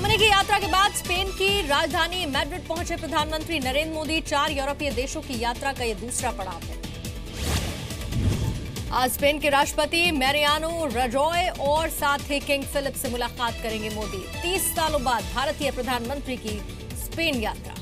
Germany की यात्रा के बाद स्पेन की राजधानी मैड्रिड पहुंचे प्रधानमंत्री नरेंद्र मोदी। 4 यूरोपीय देशों की यात्रा का यह दूसरा पड़ाव है। आज स्पेन के राष्ट्रपति मैरियानो रजॉय और साथ ही किंग फिलिप से मुलाकात करेंगे मोदी। 30 सालों बाद भारतीय प्रधानमंत्री की स्पेन यात्रा।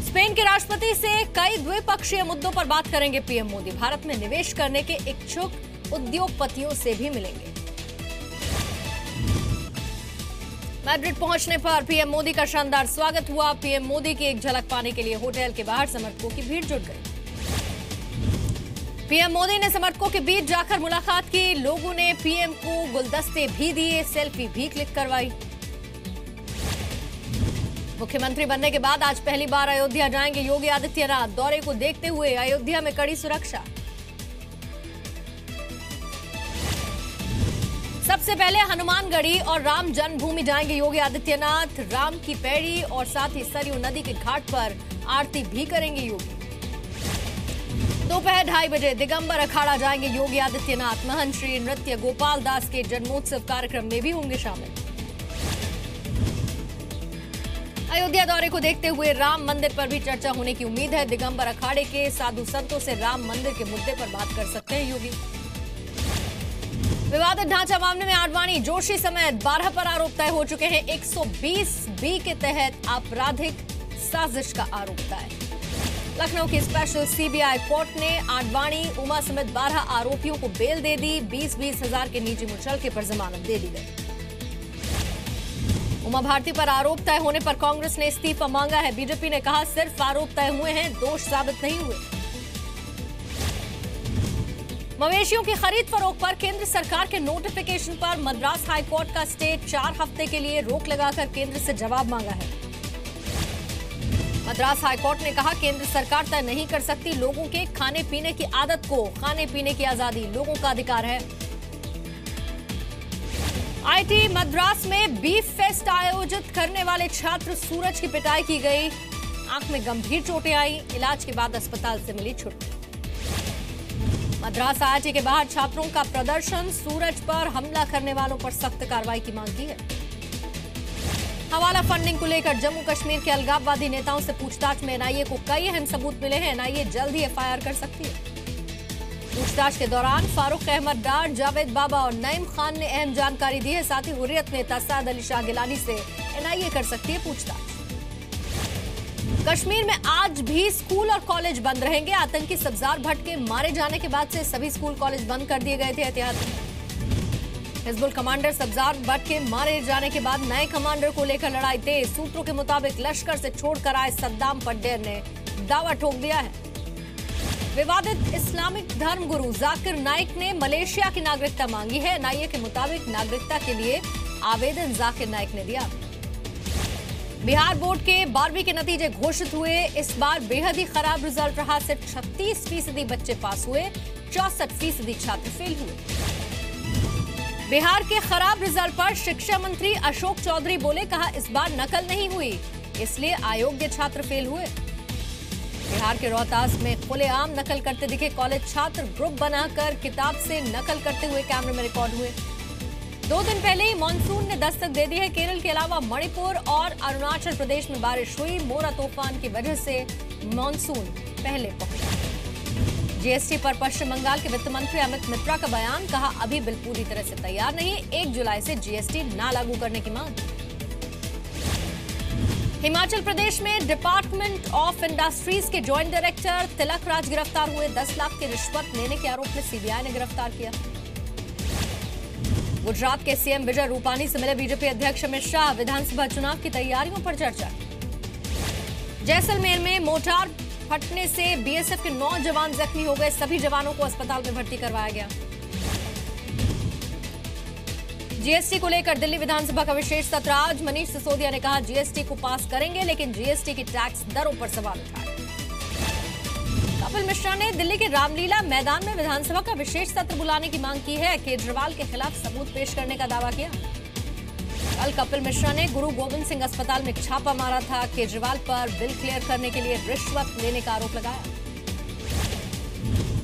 स्पेन के राष्ट्रपति से कई द्विपक्षीय मुद्दों पर बात करेंगे पीएम मोदी। भारत में निवेश करने के इच्छुक उद्योगपतियों से भी मिलेंगे। मैड्रिड पहुंचने पर पीएम मोदी का शानदार स्वागत हुआ। पीएम मोदी की एक झलक पाने के लिए होटल के बाहर समर्थकों की भीड़ जुट गई। पीएम मोदी ने समर्थकों के बीच जाकर मुलाकात की। लोगों ने पीएम को गुलदस्ते भी दिए, सेल्फी भी क्लिक करवाई। मुख्यमंत्री बनने के बाद आज पहली बार अयोध्या जाएंगे योगी आदित्यनाथ। दौरे को देखते हुए अयोध्या में कड़ी सुरक्षा। सबसे पहले हनुमानगढ़ी और राम जन्मभूमि जाएंगे योगी आदित्यनाथ। राम की पैड़ी और साथ ही सरयू नदी के घाट पर आरती भी करेंगे योगी। दोपहर 2:30 बजे दिगंबर अखाड़ा जाएंगे योगी आदित्यनाथ। महंत श्री नृत्य गोपाल दास के जन्मोत्सव कार्यक्रम में भी होंगे शामिल। अयोध्या दौरे को देखते हुए राम मंदिर पर भी चर्चा होने की उम्मीद है। दिगंबर अखाड़े के साधु संतों से राम मंदिर के मुद्दे पर बात कर सकते हैं योगी। विवादित ढांचा मामले में आडवाणी, जोशी समेत 12 पर आरोप तय हो चुके हैं। 120B के तहत आपराधिक साजिश का आरोप तय। लखनऊ की स्पेशल सीबीआई कोर्ट ने आडवाणी, उमा समेत 12 आरोपियों को बेल दे दी। 20-20 हजार के निजी मुचलके पर जमानत दे दी गई। उमा भारती पर आरोप तय होने पर कांग्रेस ने इस्तीफा मांगा है। बीजेपी ने कहा सिर्फ आरोप तय हुए हैं, दोष साबित नहीं हुए। मवेशियों की खरीद फरोख्त पर केंद्र सरकार के नोटिफिकेशन पर मद्रास हाईकोर्ट का स्टे। 4 हफ्ते के लिए रोक लगाकर केंद्र से जवाब मांगा है। मद्रास हाईकोर्ट ने कहा केंद्र सरकार तय नहीं कर सकती लोगों के खाने पीने की आदत को। खाने पीने की आजादी लोगों का अधिकार है। आईटी मद्रास में बीफ फेस्ट आयोजित करने वाले छात्र सूरज की पिटाई की गई। आंख में गंभीर चोटें आई। इलाज के बाद अस्पताल से मिली छुट्टी। मद्रास आईआईटी के बाहर छात्रों का प्रदर्शन। सूरज पर हमला करने वालों पर सख्त कार्रवाई की मांग की है। हवाला फंडिंग को लेकर जम्मू कश्मीर के अलगाववादी नेताओं से पूछताछ में एनआईए को कई अहम सबूत मिले हैं। एनआईए जल्द ही एफआईआर कर सकती है। पूछताछ के दौरान फारूक अहमद डार, जावेद बाबा और नईम खान ने अहम जानकारी दी है। साथ ही हुर्रियत नेता साद अली शाह गिलानी से एनआईए कर सकती है पूछताछ। कश्मीर में आज भी स्कूल और कॉलेज बंद रहेंगे। आतंकी सब्जार भट्ट के मारे जाने के बाद से सभी स्कूल कॉलेज बंद कर दिए गए थे एहतियातन। हिजबुल कमांडर सब्जार भट्ट के मारे जाने के बाद नए कमांडर को लेकर लड़ाई तेज। सूत्रों के मुताबिक लश्कर से छोड़कर आए सद्दाम पड्डेर ने दावा ठोक दिया है। विवादित इस्लामिक धर्म गुरु जाकिर नाइक ने मलेशिया की नागरिकता मांगी है। एनआईए के मुताबिक नागरिकता के लिए आवेदन जाकिर नाइक ने दिया। बिहार बोर्ड के 12वीं के नतीजे घोषित हुए। इस बार बेहद ही खराब रिजल्ट रहा। सिर्फ 36% बच्चे पास हुए, 64% छात्र फेल हुए। बिहार के खराब रिजल्ट पर शिक्षा मंत्री अशोक चौधरी बोले, कहा इस बार नकल नहीं हुई इसलिए अयोग्य छात्र फेल हुए। बिहार के रोहतास में खुलेआम नकल करते दिखे कॉलेज छात्र। ग्रुप बनाकर किताब से नकल करते हुए कैमरे में रिकॉर्ड हुए। 2 दिन पहले ही मानसून ने दस्तक दे दी है। केरल के अलावा मणिपुर और अरुणाचल प्रदेश में बारिश हुई। मोरा तूफान की वजह से मानसून पहले पहुंचा। जीएसटी पर पश्चिम बंगाल के वित्त मंत्री अमित मित्रा का बयान, कहा अभी बिल पूरी तरह से तैयार नहीं। 1 जुलाई से जीएसटी ना लागू करने की मांग। हिमाचल प्रदेश में डिपार्टमेंट ऑफ इंडस्ट्रीज के जॉइंट डायरेक्टर तिलक राज गिरफ्तार हुए। 10 लाख की रिश्वत लेने के आरोप में सीबीआई ने गिरफ्तार किया। गुजरात के सीएम विजय रूपानी से मिले बीजेपी अध्यक्ष अमित शाह। विधानसभा चुनाव की तैयारियों पर चर्चा। जैसलमेर में मोर्टार फटने से बीएसएफ के 9 जवान जख्मी हो गए। सभी जवानों को अस्पताल में भर्ती करवाया गया। जीएसटी को लेकर दिल्ली विधानसभा का विशेष सत्र आज। मनीष सिसोदिया ने कहा जीएसटी को पास करेंगे, लेकिन जीएसटी की टैक्स दरों पर सवाल उठाए। कपिल मिश्रा ने दिल्ली के रामलीला मैदान में विधानसभा का विशेष सत्र बुलाने की मांग की है। केजरीवाल के खिलाफ सबूत पेश करने का दावा किया। कल कपिल मिश्रा ने गुरु गोविंद सिंह अस्पताल में छापा मारा था। केजरीवाल पर बिल क्लियर करने के लिए रिश्वत लेने का आरोप लगाया।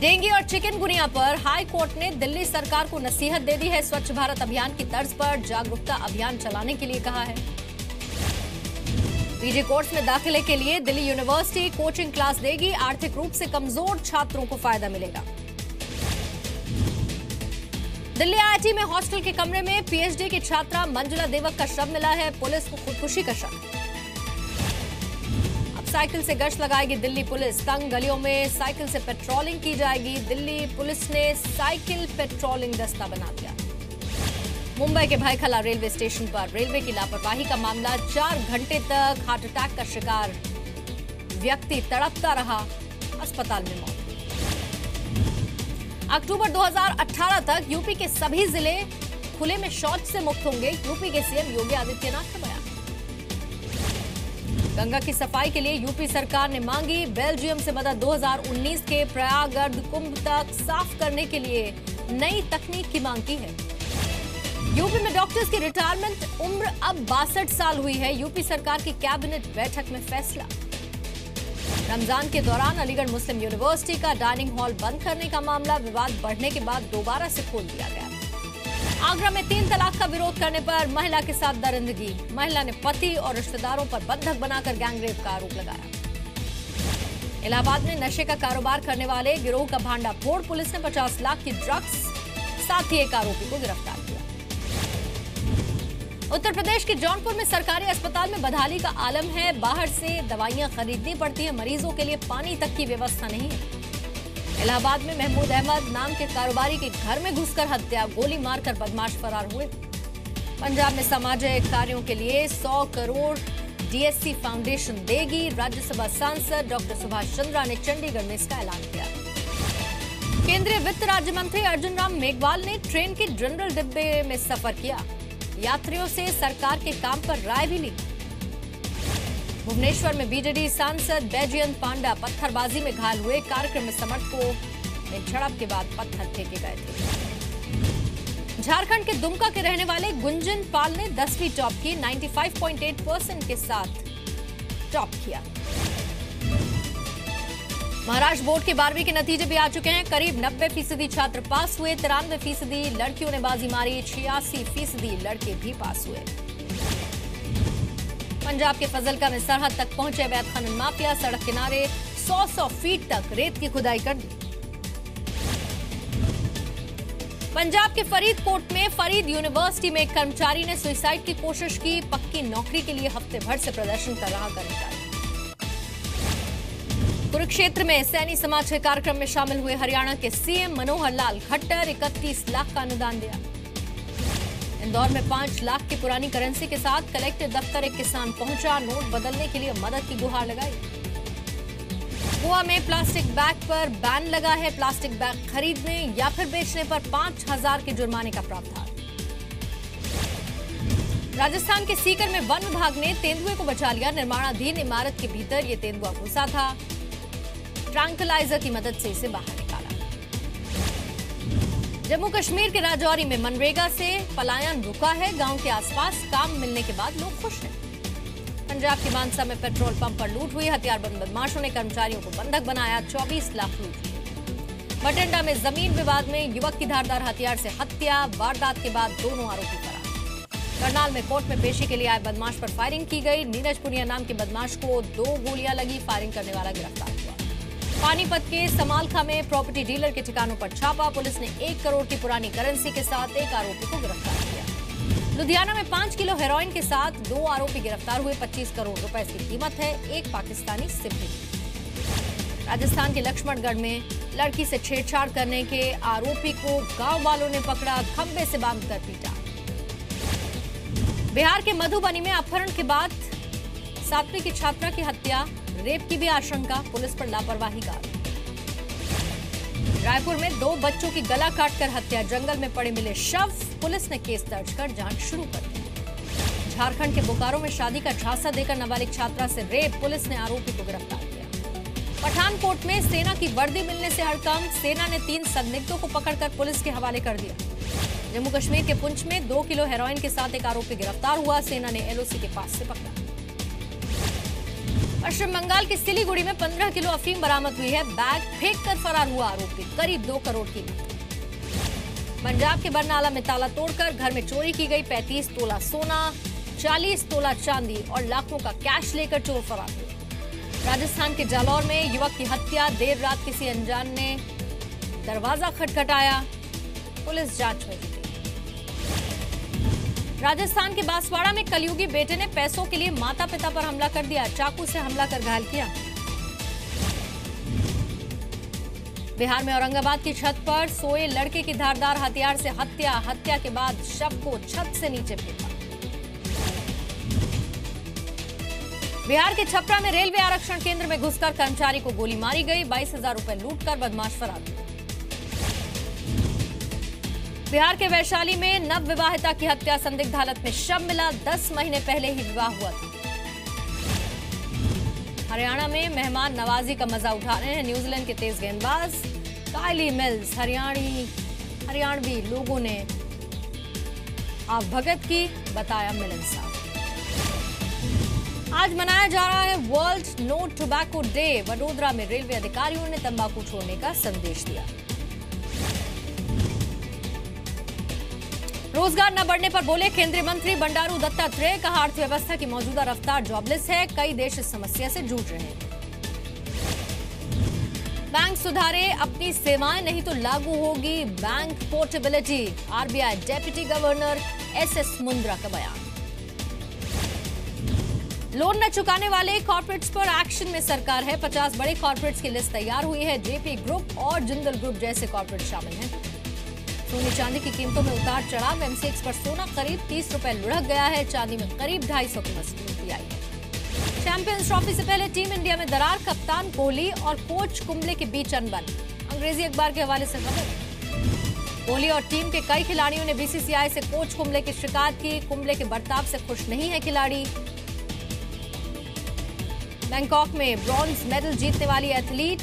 डेंगू और चिकनगुनिया पर हाई कोर्ट ने दिल्ली सरकार को नसीहत दे दी है। स्वच्छ भारत अभियान की तर्ज पर जागरूकता अभियान चलाने के लिए कहा है। पीजी कोर्स में दाखिले के लिए दिल्ली यूनिवर्सिटी कोचिंग क्लास देगी। आर्थिक रूप से कमजोर छात्रों को फायदा मिलेगा। दिल्ली आईआईटी में हॉस्टल के कमरे में पीएचडी की छात्रा मंजुला देवक का शव मिला है। पुलिस को खुदकुशी का शक। अब साइकिल से गश्त लगाएगी दिल्ली पुलिस। तंग गलियों में साइकिल से पेट्रोलिंग की जाएगी। दिल्ली पुलिस ने साइकिल पेट्रोलिंग दस्ता बना दिया। मुंबई के भाईखला रेलवे स्टेशन पर रेलवे की लापरवाही का मामला। 4 घंटे तक हार्ट अटैक का शिकार व्यक्ति तड़पता रहा, अस्पताल में मौत। अक्टूबर 2018 तक यूपी के सभी जिले खुले में शौच से मुक्त होंगे। यूपी के सीएम योगी आदित्यनाथ का बयान। गंगा की सफाई के लिए यूपी सरकार ने मांगी बेल्जियम से मदद। 2019 के प्रयागराज कुंभ तक साफ करने के लिए नई तकनीक की मांग की है। यूपी में डॉक्टर्स की रिटायरमेंट उम्र अब 62 साल हुई है। यूपी सरकार की कैबिनेट बैठक में फैसला। रमजान के दौरान अलीगढ़ मुस्लिम यूनिवर्सिटी का डाइनिंग हॉल बंद करने का मामला विवाद बढ़ने के बाद दोबारा से खोल दिया गया। आगरा में 3 तलाक का विरोध करने पर महिला के साथ दरिंदगी। महिला ने पति और रिश्तेदारों पर बंधक बनाकर गैंगरेप का आरोप लगाया। इलाहाबाद में नशे का कारोबार करने वाले गिरोह का भांडाफोड़। पुलिस ने 50 लाख की ड्रग्स साथ ही एक आरोपी को गिरफ्तार किया। उत्तर प्रदेश के जौनपुर में सरकारी अस्पताल में बदहाली का आलम है। बाहर से दवाइयां खरीदनी पड़ती है। मरीजों के लिए पानी तक की व्यवस्था नहीं है। इलाहाबाद में महमूद अहमद नाम के कारोबारी के घर में घुसकर हत्या। गोली मारकर बदमाश फरार हुए। पंजाब में सामाजिक कार्यों के लिए 100 करोड़ डीएससी फाउंडेशन देगी। राज्यसभा सांसद डॉक्टर सुभाष चंद्रा ने चंडीगढ़ में इसका ऐलान किया। केंद्रीय वित्त राज्य मंत्री अर्जुन राम मेघवाल ने ट्रेन के जनरल डिब्बे में सफर किया। यात्रियों से सरकार के काम पर राय भी ली। भुवनेश्वर में बीजेडी सांसद बैजयंत पांडा पत्थरबाजी में घायल हुए। कार्यक्रम में समर्थकों में झड़प के बाद पत्थर फेंके गए थे। झारखंड के दुमका के रहने वाले गुंजन पाल ने 10वीं टॉप की। 95.8% के साथ टॉप किया। महाराष्ट्र बोर्ड के 12वीं के नतीजे भी आ चुके हैं। करीब 90% छात्र पास हुए। 93% लड़कियों ने बाजी मारी। 86% लड़के भी पास हुए। पंजाब के फजलका में सरहद तक पहुंचे अवैध खनन माफिया। सड़क किनारे 100 फीट तक रेत की खुदाई कर दी। पंजाब के फरीदकोट में फरीद यूनिवर्सिटी में एक कर्मचारी ने सुसाइड की कोशिश की। पक्की नौकरी के लिए हफ्ते भर से प्रदर्शन कर रहा कर्मचारी। कुरुक्षेत्र में सैनी समाज के कार्यक्रम में शामिल हुए हरियाणा के सीएम मनोहर लाल खट्टर। 31 लाख का अनुदान दिया। इंदौर में 5 लाख की पुरानी करेंसी के साथ कलेक्टर दफ्तर एक किसान पहुंचा। नोट बदलने के लिए मदद की गुहार लगाई। गोवा में प्लास्टिक बैग पर बैन लगा है। प्लास्टिक बैग खरीदने या फिर बेचने पर 5,000 के जुर्माने का प्रावधान। राजस्थान के सीकर में वन विभाग ने तेंदुए को बचा लिया। निर्माणाधीन इमारत के भीतर ये तेंदुआ घुसा था। ट्रैंकुलाइजर की मदद से इसे बाहर निकाला। जम्मू कश्मीर के राजौरी में मनरेगा से पलायन रुका है। गांव के आसपास काम मिलने के बाद लोग खुश हैं। पंजाब के मानसा में पेट्रोल पंप पर लूट हुई। हथियारबंद बदमाशों ने कर्मचारियों को बंधक बनाया। 24 लाख लूट लिए। बठिंडा में जमीन विवाद में युवक की धारदार हथियार से हत्या। वारदात के बाद दोनों आरोपी फरार। करनाल में कोर्ट में पेशी के लिए आए बदमाश पर फायरिंग की गई। नीरज पुनिया नाम के बदमाश को 2 गोलियां लगी। फायरिंग करने वाला गिरफ्तार हुआ। पानीपत के समालखा में प्रॉपर्टी डीलर के ठिकानों पर छापा। पुलिस ने 1 करोड़ की पुरानी करेंसी के साथ एक आरोपी को गिरफ्तार किया। लुधियाना में 5 किलो हेरोइन के साथ 2 आरोपी गिरफ्तार हुए। 25 करोड़ रुपए इसकी कीमत है। एक पाकिस्तानी सिम भी। राजस्थान के लक्ष्मणगढ़ में लड़की से छेड़छाड़ करने के आरोपी को गांव वालों ने पकड़ा। खंबे से बांधकर पीटा। बिहार के मधुबनी में अपहरण के बाद 7वीं की छात्रा की हत्या। रेप की भी आशंका। पुलिस पर लापरवाही का आरोप। रायपुर में 2 बच्चों की गला काटकर हत्या। जंगल में पड़े मिले शव। पुलिस ने केस दर्ज कर जांच शुरू कर दी। झारखंड के बोकारो में शादी का झांसा देकर नाबालिग छात्रा से रेप। पुलिस ने आरोपी को गिरफ्तार किया। पठानकोट में सेना की वर्दी मिलने से हड़कंप। सेना ने 3 संदिग्धों को पकड़कर पुलिस के हवाले कर दिया। जम्मू कश्मीर के पुंछ में 2 किलो हेरोइन के साथ एक आरोपी गिरफ्तार हुआ। सेना ने एलओसी के पास से पकड़ा। पश्चिम बंगाल के सिलीगुड़ी में 15 किलो अफीम बरामद हुई है। बैग फेंक कर फरार हुआ आरोपी, करीब 2 करोड़ की। पंजाब के बरनाला में ताला तोड़कर घर में चोरी की गई। 35 तोला सोना, 40 तोला चांदी और लाखों का कैश लेकर चोर फरार हुए। राजस्थान के जालौर में युवक की हत्या, देर रात किसी अनजान ने दरवाजा खटखटाया, पुलिस जांच में जुटी। राजस्थान के बांसवाड़ा में कलयुगी बेटे ने पैसों के लिए माता पिता पर हमला कर दिया, चाकू से हमला कर घायल किया। बिहार में औरंगाबाद की छत पर सोए लड़के की धारदार हथियार से हत्या, हत्या के बाद शव को छत से नीचे फेंका। बिहार के छपरा में रेलवे आरक्षण केंद्र में घुसकर कर्मचारी को गोली मारी गई। 22,000 रुपए लूटकर बदमाश फरार हुए। बिहार के वैशाली में नव विवाहिता की हत्या, संदिग्ध हालत में शव मिला। 10 महीने पहले ही विवाह हुआ था। हरियाणा में मेहमान नवाजी का मजा उठा रहे हैं न्यूजीलैंड के तेज गेंदबाज काइली मिल्स। हरियाणवी लोगों ने आवभगत की, बताया मिलनसार। आज मनाया जा रहा है world no tobacco day. Vadodara में रेलवे अधिकारियों ने तंबाकू छोड़ने का संदेश दिया। रोजगार न बढ़ने पर बोले केंद्रीय मंत्री बंडारू दत्तात्रेय, कहा अर्थव्यवस्था की मौजूदा रफ्तार जॉबलेस है, कई देश इस समस्या से जूझ रहे हैं। बैंक सुधारे अपनी सेवाएं, नहीं तो लागू होगी bank portability. RBI deputy governor SS Mundra का बयान। लोन न चुकाने वाले कॉर्पोरेट्स पर एक्शन में सरकार है। 50 बड़े कॉर्पोरेट्स की लिस्ट तैयार हुई है। जेपी ग्रुप और जिंदल ग्रुप जैसे कॉर्पोरेट शामिल हैं। सोने चांदी की कीमतों में उतार चढ़ाव। एमसीएक्स पर सोना करीब 30 रुपए लुढ़क गया है। चांदी में करीब 250 की मजबूती आई है। चैंपियंस ट्रॉफी से पहले टीम इंडिया में दरार, कप्तान कोहली और कोच कुंबले के बीच अनबन। अंग्रेजी अखबार के हवाले से खबर। कोहली और टीम के कई खिलाड़ियों ने बीसीसीआई से कोच कुंबले की शिकायत की। कुंबले के बर्ताव से खुश नहीं है खिलाड़ी। बैंकॉक में ब्रॉन्ज मेडल जीतने वाली एथलीट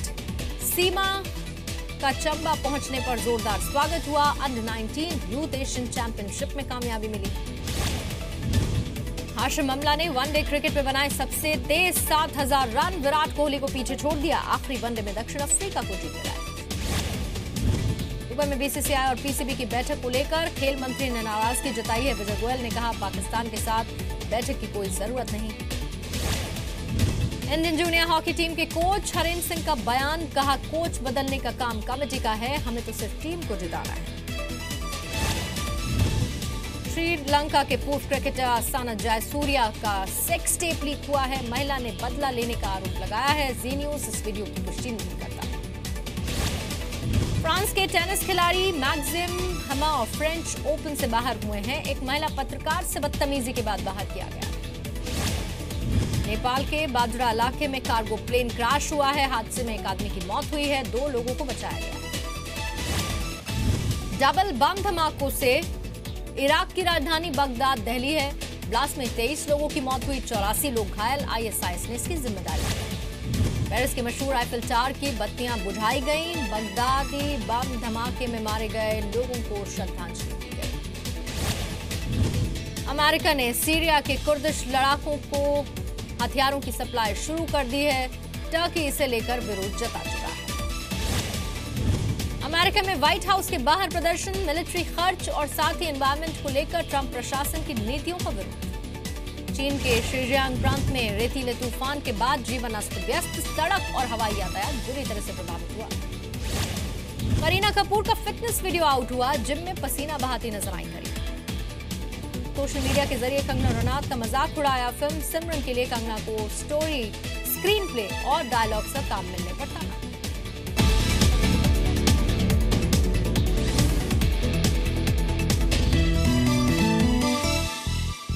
सीमा का चंबा पहुंचने पर जोरदार स्वागत हुआ। अंडर 19 यूथ एशियन चैंपियनशिप में कामयाबी मिली। हाशिम अमला ने वनडे क्रिकेट में बनाए सबसे तेज 7,000 रन। विराट कोहली को पीछे छोड़ दिया। आखिरी वनडे में दक्षिण अफ्रीका को जीत दिलाया। दुबई में बीसीसीआई और पीसीबी की बैठक को लेकर खेल मंत्री ने नाराजगी जताई है। विजय गोयल ने कहा, पाकिस्तान के साथ बैठक की कोई जरूरत नहीं। इंडियन जूनियर हॉकी टीम के कोच हरेंद्र सिंह का बयान, कहा कोच बदलने का काम कमेटी का है, हमें तो सिर्फ टीम को जिताना है। श्रीलंका के पूर्व क्रिकेटर आसाना जयसूर्या का सेक्स टेप लीक हुआ है। महिला ने बदला लेने का आरोप लगाया है। जी न्यूज इस वीडियो की पुष्टि नहीं करता। फ्रांस के टेनिस खिलाड़ी मैक्सिम हमा और फ्रेंच ओपन से बाहर हुए हैं। एक महिला पत्रकार से बदतमीजी के बाद बाहर किया गया। नेपाल के बाजरा इलाके में कार्गो प्लेन क्रैश हुआ है। हादसे में एक आदमी की मौत हुई है, 2 लोगों को बचाया गया। डबल बम धमाकों से इराक की राजधानी बगदाद दहली है। ब्लास्ट में 23 लोगों की मौत हुई, 84 लोग घायल। आईएसआईएस ने इसकी जिम्मेदारी ली। पेरिस के मशहूर आईफिल टावर की बत्तियां बुझाई गईं। बगदादी बम धमाके में मारे गए लोगों को श्रद्धांजलि दी गई। अमेरिका ने सीरिया के कुर्दिश लड़ाकों को हथियारों की सप्लाई शुरू कर दी है। टर्की इसे लेकर विरोध जता चुका है। अमेरिका में व्हाइट हाउस के बाहर प्रदर्शन, मिलिट्री खर्च और साथ ही एनवायरमेंट को लेकर ट्रंप प्रशासन की नीतियों का विरोध। चीन के शिजियांग प्रांत में रेतीले तूफान के बाद जीवन अस्त व्यस्त, सड़क और हवाई यातायात बुरी तरह से प्रभावित हुआ। करीना कपूर का फिटनेस वीडियो आउट हुआ, जिम में पसीना बहाती नजर आई करीना। सोशल मीडिया के जरिए कंगना रनौत का मजाक उड़ाया। फिल्म सिमरन के लिए कंगना को स्टोरी, स्क्रीन प्ले और डायलॉग से काम मिलने पर ताना।